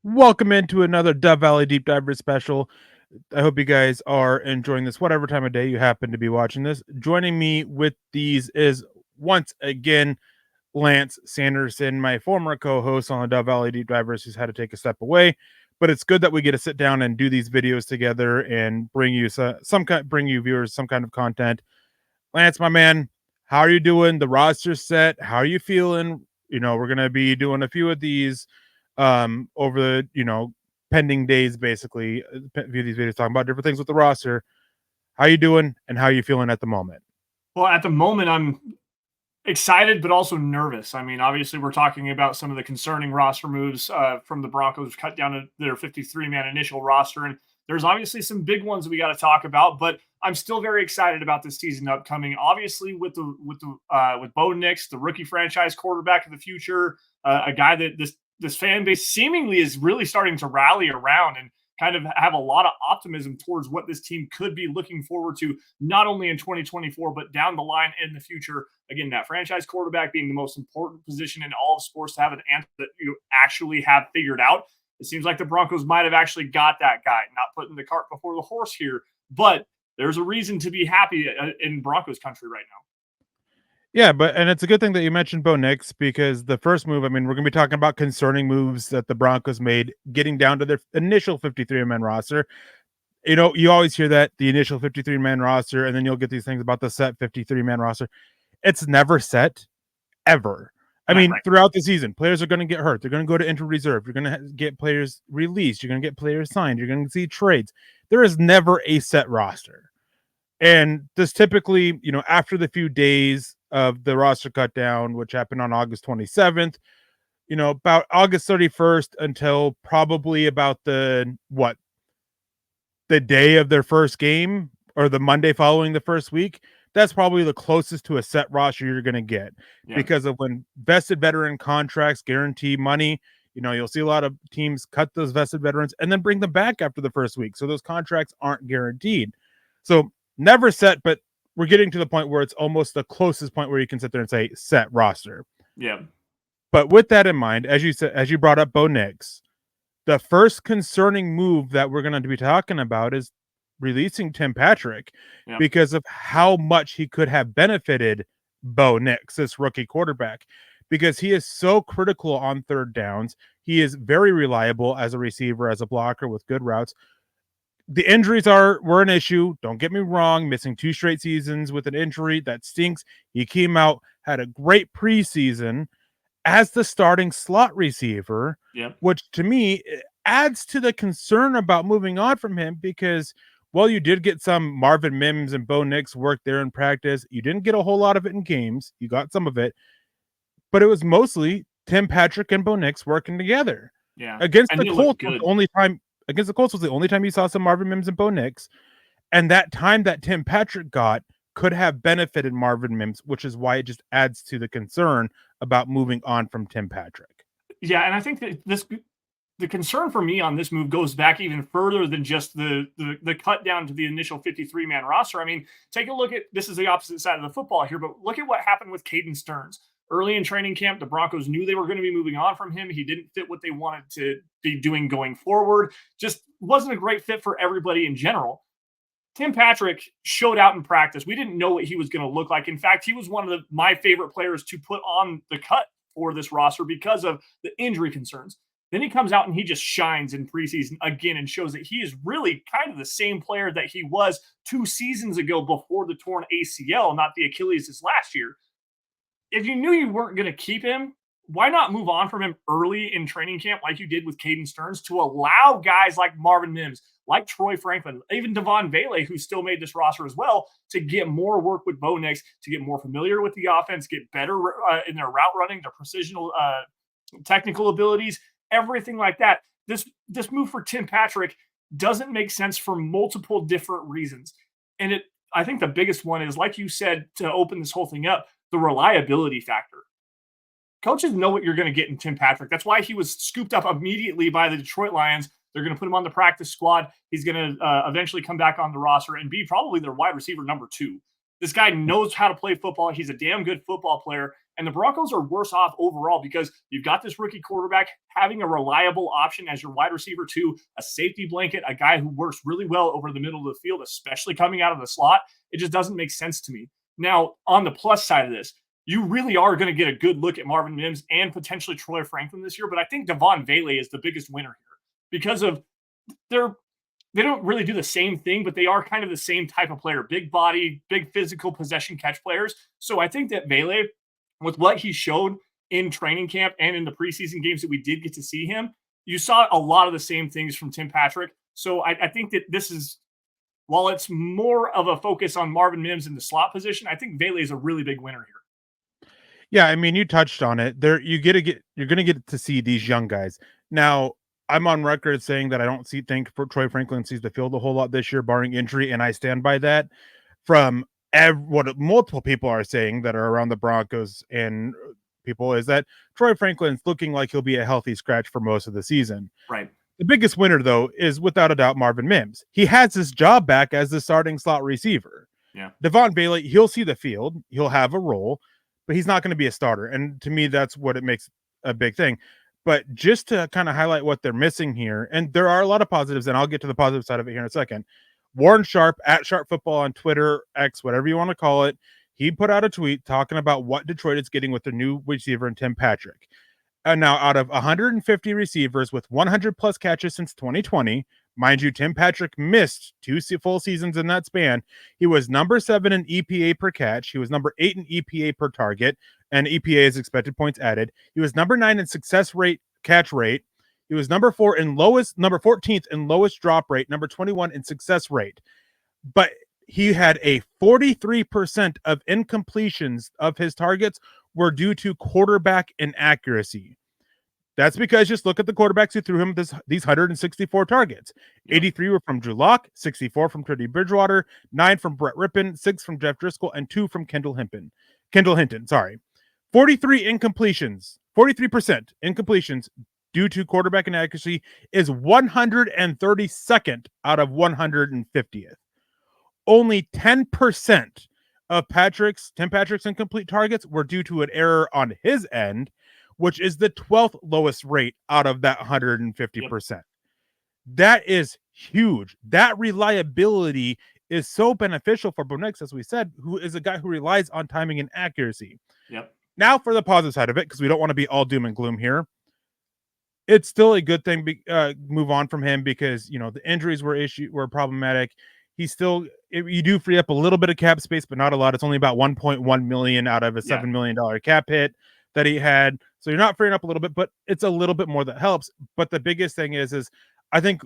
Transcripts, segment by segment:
Welcome into another Dove Valley Deep Diver special. I hope you guys are enjoying this, whatever time of day you happen to be watching this. Joining me with these is once again Lance Sanderson, my former co-host on the Dove Valley Deep Divers, who's had to take a step away. But it's good that we get to sit down and do these videos together and bring you bring you viewers some kind of content. Lance, my man, how are you doing? The roster's set. How are you feeling? We're gonna be doing a few of these over the pending days, basically. A few of these videos talking about different things with the roster. How you doing and how you feeling at the moment? Well, at the moment, I'm excited, but also nervous. I mean, obviously, we're talking about some of the concerning roster moves from the Broncos, cut down to their 53-man initial roster, and there's obviously some big ones we got to talk about. But I'm still very excited about this season upcoming. Obviously, with Bo Nix, the rookie franchise quarterback of the future, a guy that this fan base seemingly is really starting to rally around and kind of have a lot of optimism towards what this team could be looking forward to, not only in 2024, but down the line in the future. Again, that franchise quarterback being the most important position in all of sports to have an answer that you actually have figured out. It seems like the Broncos might have actually got that guy, not putting the cart before the horse here, but there's a reason to be happy in Broncos country right now. Yeah, and it's a good thing that you mentioned Bo Nix, because the first move, I mean, we're going to be talking about concerning moves that the Broncos made getting down to their initial 53-man roster. You always hear that, the initial 53-man roster, and then you'll get these things about the set 53-man roster. It's never set, ever. I mean, throughout the season, players are going to get hurt. They're going to go to injured reserve. You're going to get players released. You're going to get players signed. You're going to see trades. There is never a set roster. And this typically, after the few days of the roster cut down, which happened on August 27th, about August 31st until probably about the day of their first game, or the Monday following the first week, that's probably the closest to a set roster you're going to get. Because of when vested veteran contracts guarantee money, you'll see a lot of teams cut those vested veterans and then bring them back after the first week. So those contracts aren't guaranteed. So never set, but we're getting to the point where it's almost the closest point where you can sit there and say set roster. Yeah. But with that in mind, as you brought up Bo Nix, the first concerning move that we're going to be talking about is releasing Tim Patrick, because of how much he could have benefited Bo Nix, this rookie quarterback, because he is so critical on third downs. He is very reliable as a receiver, as a blocker with good routes. The injuries were an issue. Don't get me wrong. Missing 2 straight seasons with an injury, that stinks. He came out, had a great preseason as the starting slot receiver, which to me adds to the concern about moving on from him, because while you did get some Marvin Mims and Bo Nix work there in practice, you didn't get a whole lot of it in games. You got some of it, but it was mostly Tim Patrick and Bo Nix working together. Against the Colts was the only time you saw some Marvin Mims and Bo Nix, and that time that Tim Patrick got could have benefited Marvin Mims, which is why it just adds to the concern about moving on from Tim Patrick. Yeah, and I think that the concern for me on this move goes back even further than just the cut down to the initial 53-man roster. I mean, take a look at, this is the opposite side of the football here, but look at what happened with Caden Stearns. Early in training camp, the Broncos knew they were going to be moving on from him. He didn't fit what they wanted to be doing going forward. Just wasn't a great fit for everybody in general. Tim Patrick showed out in practice. We didn't know what he was going to look like. In fact, he was one of my favorite players to put on the cut for this roster because of the injury concerns. Then he comes out and he just shines in preseason again and shows that he is really kind of the same player that he was 2 seasons ago before the torn ACL, not the Achilles this last year. If you knew you weren't going to keep him, why not move on from him early in training camp like you did with Caden Stearns, to allow guys like Marvin Mims, like Troy Franklin, even Devon Bailey, who still made this roster as well, to get more work with Bo Nix, to get more familiar with the offense, get better in their route running, their precision, technical abilities, everything like that. This move for Tim Patrick doesn't make sense for multiple different reasons. And I think the biggest one is, like you said, to open this whole thing up, the reliability factor. Coaches know what you're going to get in Tim Patrick. That's why he was scooped up immediately by the Detroit Lions. They're going to put him on the practice squad. He's going to eventually come back on the roster and be probably their wide receiver number 2. This guy knows how to play football. He's a damn good football player. And the Broncos are worse off overall because you've got this rookie quarterback having a reliable option as your wide receiver too, a safety blanket, a guy who works really well over the middle of the field, especially coming out of the slot. It just doesn't make sense to me. Now, on the plus side of this, you really are going to get a good look at Marvin Mims and potentially Troy Franklin this year. But I think Devon Vele is the biggest winner here because of they don't really do the same thing, but they are kind of the same type of player, big body, big physical possession catch players. So I think that Vele, with what he showed in training camp and in the preseason games that we did get to see him, you saw a lot of the same things from Tim Patrick. So I think that this is, while it's more of a focus on Marvin Mims in the slot position, I think Vele is a really big winner here. Yeah, I mean, you touched on it. You're going to get to see these young guys. Now, I'm on record saying that I don't think for Troy Franklin sees the field a whole lot this year, barring injury, and I stand by that. From what multiple people are saying that are around the Broncos and people is that Troy Franklin's looking like he'll be a healthy scratch for most of the season. Right. The biggest winner, though, is without a doubt Marvin Mims. He has his job back as the starting slot receiver. Yeah. Devon Vele, he'll see the field, he'll have a role, but he's not going to be a starter. And to me, that's what it makes a big thing. But just to kind of highlight what they're missing here, and there are a lot of positives, and I'll get to the positive side of it here in a second. Warren Sharp at Sharp Football on Twitter, X, whatever you want to call it, he put out a tweet talking about what Detroit is getting with their new receiver in Tim Patrick. And now, out of 150 receivers with 100 plus catches since 2020, mind you, Tim Patrick missed 2 full seasons in that span. He was number 7 in EPA per catch. He was number 8 in EPA per target, and EPA is expected points added. He was number 9 in success rate, catch rate. He was number 14th in lowest drop rate, number 21 in success rate. But he had a 43% of incompletions of his targets were due to quarterback inaccuracy. That's because just look at the quarterbacks who threw him these 164 targets. 83 were from Drew Lock, 64 from Teddy Bridgewater, 9 from Brett Rippon, 6 from Jeff Driscoll, and 2 from Kendall Hinton. 43% incompletions due to quarterback inaccuracy is 132nd out of 150th. Only 10% of Tim Patrick's incomplete targets were due to an error on his end, which is the 12th lowest rate out of that 150%. Yep. That is huge. That reliability is so beneficial for Bo Nix, as we said, who is a guy who relies on timing and accuracy. Yep. Now for the positive side of it, because we don't want to be all doom and gloom here. It's still a good thing move on from him because, the injuries were problematic. You do free up a little bit of cap space, but not a lot. It's only about $1.1 million out of a $7 million cap hit that he had. So you're not freeing up a little bit, but it's a little bit more that helps. But the biggest thing is I think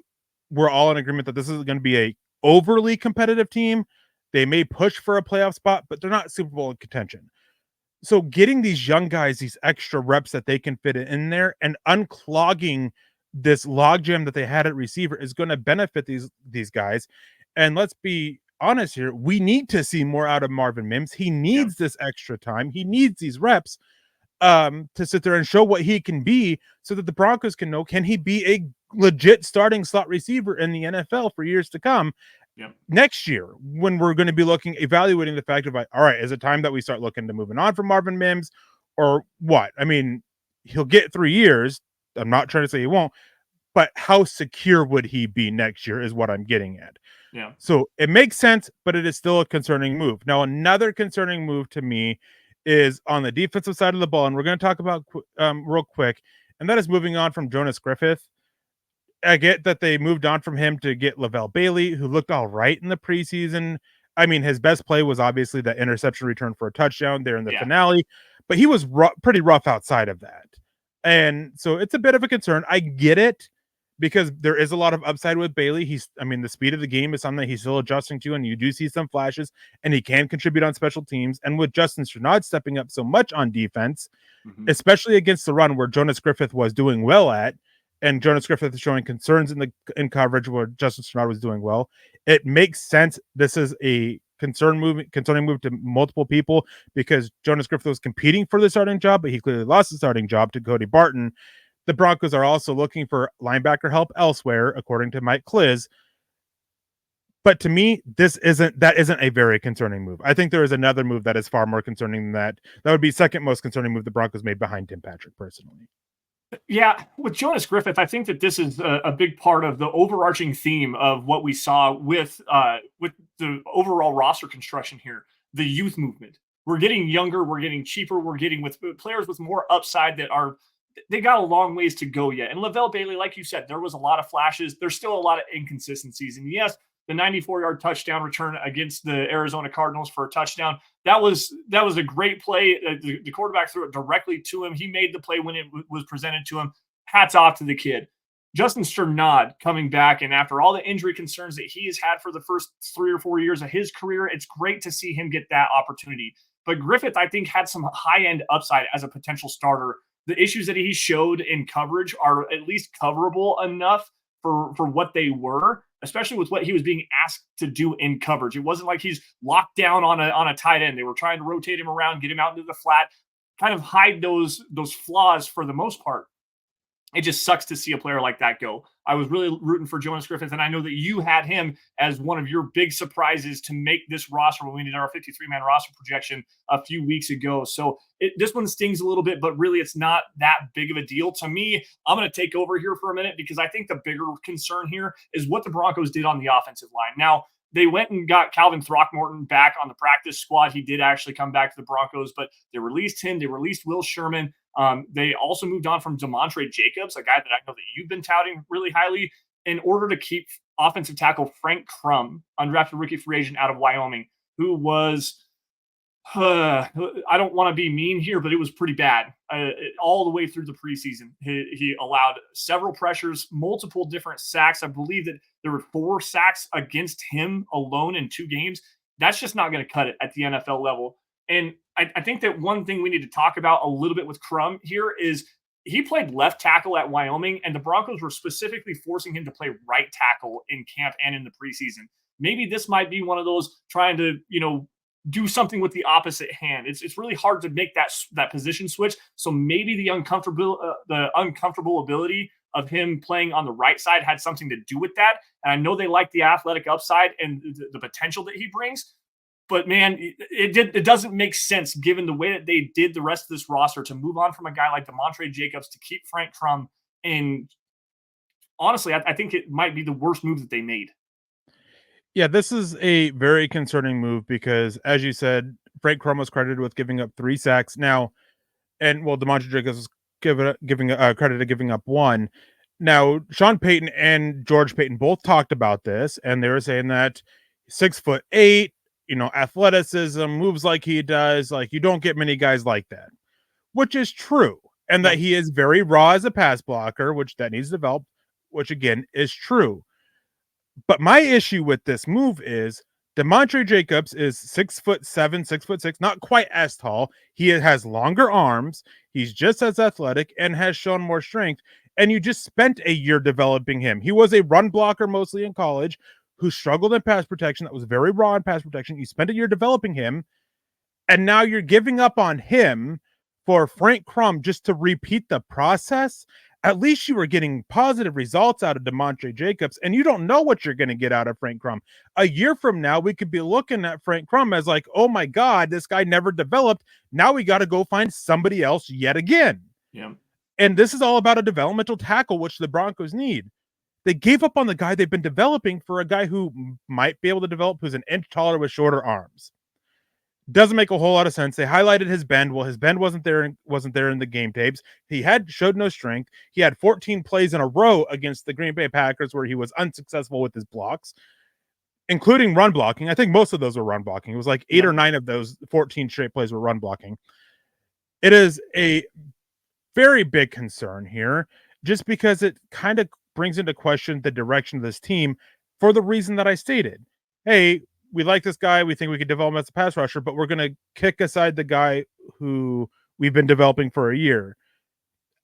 we're all in agreement that this is going to be a overly competitive team. They may push for a playoff spot, but they're not Super Bowl in contention. So getting these young guys, these extra reps that they can fit in there and unclogging this logjam that they had at receiver is going to benefit these guys. And let's be honest here. We need to see more out of Marvin Mims. He needs this extra time. He needs these reps to sit there and show what he can be so that the Broncos can know, can he be a legit starting slot receiver in the NFL for years to come? Next year, when we're going to be evaluating the fact of all right, is it time that we start looking to moving on from Marvin Mims or what? I mean, he'll get 3 years. I'm not trying to say he won't, but how secure would he be next year is what I'm getting at. Yeah. So it makes sense, but it is still a concerning move. Now, another concerning move to me is on the defensive side of the ball, and we're going to talk about real quick, and that is moving on from Jonas Griffith. I get that they moved on from him to get Lavelle Bailey, who looked all right in the preseason. I mean, his best play was obviously that interception return for a touchdown there in the finale, but he was pretty rough outside of that. And so it's a bit of a concern. I get it because there is a lot of upside with Bailey. The speed of the game is something that he's still adjusting to, and you do see some flashes, and he can contribute on special teams. And with Justin Strnad stepping up so much on defense, especially against the run where Jonas Griffith was doing well at, and Jonas Griffith is showing concerns in coverage where Justin Strnad was doing well, it makes sense. This is a concerning move to multiple people because Jonas Griffith was competing for the starting job, but he clearly lost the starting job to Cody Barton. The Broncos are also looking for linebacker help elsewhere, according to Mike Kliss. But to me, that isn't a very concerning move. I think there is another move that is far more concerning than that. That would be second most concerning move the Broncos made behind Tim Patrick, personally. Yeah, with Jonas Griffith, I think that this is a big part of the overarching theme of what we saw with the overall roster construction here, the youth movement. We're getting younger, we're getting cheaper, we're getting with players with more upside they got a long ways to go yet. And Lavelle Bailey, like you said, there was a lot of flashes. There's still a lot of inconsistencies. And yes, the 94-yard touchdown return against the Arizona Cardinals for a touchdown, that was a great play. The quarterback threw it directly to him. He made the play when it was presented to him. Hats off to the kid. Justin Strnad coming back, and after all the injury concerns that he has had for the first 3 or 4 years of his career, it's great to see him get that opportunity. But Griffith, I think, had some high-end upside as a potential starter. The issues that he showed in coverage are at least coverable enough for what they were, especially with what he was being asked to do in coverage. It wasn't like he's locked down on a tight end. They were trying to rotate him around, get him out into the flat, kind of hide those flaws for the most part. It just sucks to see a player like that go. I was really rooting for Jonas Griffith, and I know that you had him as one of your big surprises to make this roster when we did our 53-man roster projection a few weeks ago. So this one stings a little bit, but really it's not that big of a deal. To me, I'm going to take over here for a minute because I think the bigger concern here is what the Broncos did on the offensive line. Now, they went and got Calvin Throckmorton back on the practice squad. He did actually come back to the Broncos, but they released him. They released Will Sherman. They also moved on from Demontre Jacobs, a guy that I know that you've been touting really highly, in order to keep offensive tackle Frank Crum, undrafted rookie free agent out of Wyoming, who was, I don't want to be mean here, but it was pretty bad all the way through the preseason. He allowed several pressures, multiple different sacks. I believe that there were 4 sacks against him alone in 2 games. That's just not going to cut it at the NFL level. And I think that one thing we need to talk about a little bit with Crum here is he played left tackle at Wyoming, and the Broncos were specifically forcing him to play right tackle in camp and in the preseason. Maybe this might be one of those trying to, do something with the opposite hand. It's really hard to make that position switch. So maybe the uncomfortable ability of him playing on the right side had something to do with that. And I know they like the athletic upside and the potential that he brings. But, man, it doesn't make sense given the way that they did the rest of this roster to move on from a guy like Demontre Jacobs to keep Frank Crum. And honestly, I think it might be the worst move that they made. Yeah, this is a very concerning move because, as you said, Frank Crum was credited with giving up 3 sacks. Now, Demontre Jacobs was giving credit to giving up 1. Now, Sean Payton and George Payton both talked about this, and they were saying that 6'8", athleticism, moves like he does, like you don't get many guys like that, which is true. And that he is very raw as a pass blocker, which that needs developed, which again is true. But my issue with this move is Demontre Jacobs is 6'7", 6'6", not quite as tall. He has longer arms. He's just as athletic and has shown more strength. And you just spent a year developing him. He was a run blocker mostly in college, who struggled in pass protection, that was very raw in pass protection. You spent a year developing him, and now you're giving up on him for Frank Crum just to repeat the process. At least you were getting positive results out of Demontre Jacobs, and you don't know what you're going to get out of Frank Crum. A year from now, we could be looking at Frank Crum as like, oh my God, this guy never developed. Now we got to go find somebody else yet again. Yeah. And this is all about a developmental tackle, which the Broncos need. They gave up on the guy they've been developing for a guy who might be able to develop, who's an inch taller with shorter arms. Doesn't make a whole lot of sense. They highlighted his bend. Well, his bend wasn't there in the game tapes. He showed no strength. He had 14 plays in a row against the Green Bay Packers where he was unsuccessful with his blocks, including run blocking. I think most of those were run blocking. It was like 8 or 9 of those 14 straight plays were run blocking. It is a very big concern here, just because it kind of brings into question the direction of this team for the reason that I stated. Hey, we like this guy. We think we could develop him as a pass rusher, but we're going to kick aside the guy who we've been developing for a year.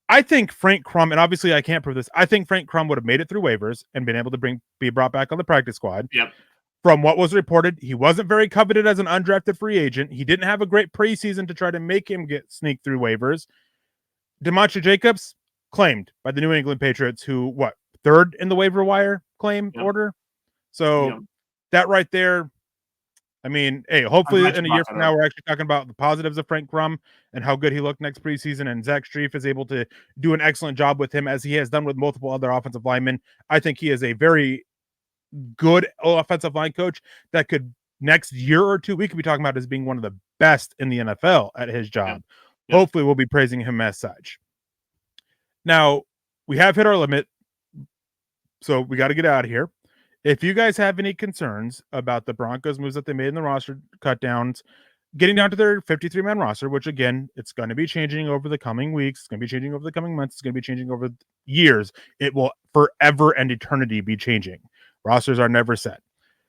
I think Frank Crum, and obviously I can't prove this, I think Frank Crum would have made it through waivers and been able to be brought back on the practice squad. Yep. From what was reported, he wasn't very coveted as an undrafted free agent. He didn't have a great preseason to try to make him sneak through waivers. Demontre Jacobs claimed by the New England Patriots, who, 3rd in the waiver wire claim order? So that right there. I mean, hey, hopefully in a year from now, we're actually talking about the positives of Frank Crum and how good he looked next preseason. And Zach Strief is able to do an excellent job with him, as he has done with multiple other offensive linemen. I think he is a very good offensive line coach that could, next year or two, we could be talking about as being one of the best in the NFL at his job. Yeah. Hopefully we'll be praising him as such. Now, we have hit our limit, so we got to get out of here. If you guys have any concerns about the Broncos moves that they made in the roster cut downs, getting down to their 53-man roster, which again, it's going to be changing over the coming weeks, it's going to be changing over the coming months, it's going to be changing over years. It will forever and eternity be changing. Rosters are never set.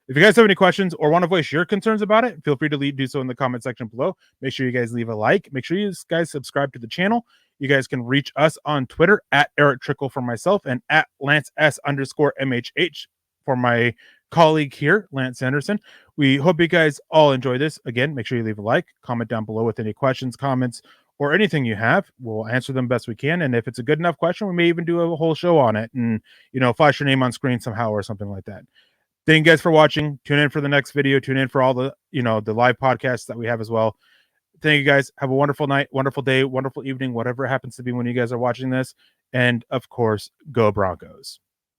If you guys have any questions or want to voice your concerns about it, feel free to do so in the comment section below. Make sure you guys leave a like. Make sure you guys subscribe to the channel. You guys can reach us on Twitter at Erick Trickel for myself and at Lance S_MHH for my colleague here, Lance Sanderson. We hope you guys all enjoy this. Again, make sure you leave a like, comment down below with any questions, comments, or anything you have. We'll answer them best we can. And if it's a good enough question, we may even do a whole show on it and, flash your name on screen somehow or something like that. Thank you guys for watching. Tune in for the next video. Tune in for all the, the live podcasts that we have as well. Thank you guys. Have a wonderful night, wonderful day, wonderful evening, whatever it happens to be when you guys are watching this. And of course, go Broncos.